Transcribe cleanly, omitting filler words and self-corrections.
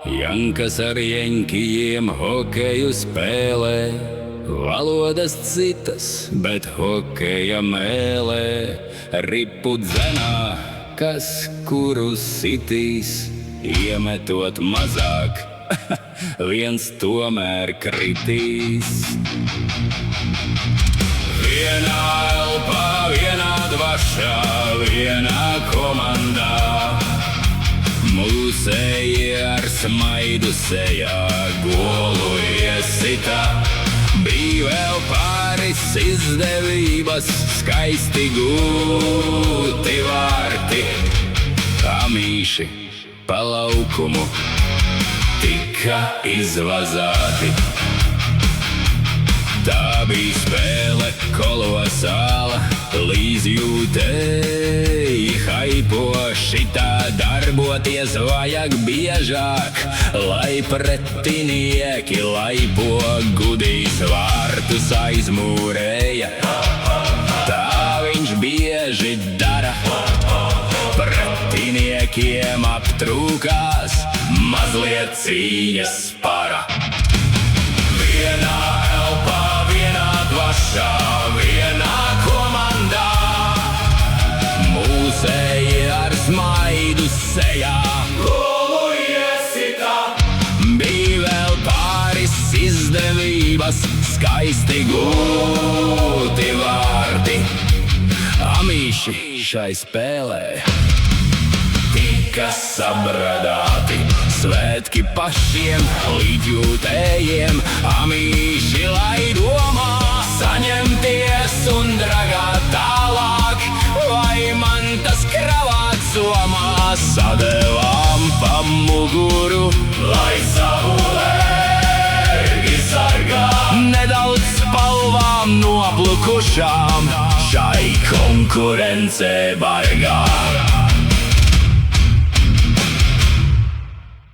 Jankas ar jeņkijiem hokeju spēlē, valodas citas, bet hokeja mēlē. Ripu dzenā, kas kuru sitīs, iemetot mazāk, viens tomēr kritīs. Vienā elpā, vienā dvašā, vienā komandā, mūsējie ar smaidu sejā golu iesita. Bija vēl pāris izdevības, skaisti gūti vārti. Amīši pa laukumu tika izvazāti. Tā bija spēle kolosāla, līdzjūtēji haipo. Šitā darboties vajag biežāk, lai pretinieki laipo. Gudīs vārtus aizmūrēja, tā viņš bieži dara. Pretiniekiem aptrūkās mazliet cīņas spara. Vienā elpā, vienā dvašā, vienā komandā, mūsējie ar smaidu sejā golu iesita. Bija vēl pāris izdevības, skaisti gūti vārti. Amīši šai spēlē tika sabradāti. Svētki pašiem līdzjūtējiem, amīši lai domā saņemties un dragāt tālāk. Vai man tas kravāt somā, sadevām pa muguru, lai savu ērgi sargā. Nedaudz spalvām noplukušām šai konkurencē bargā.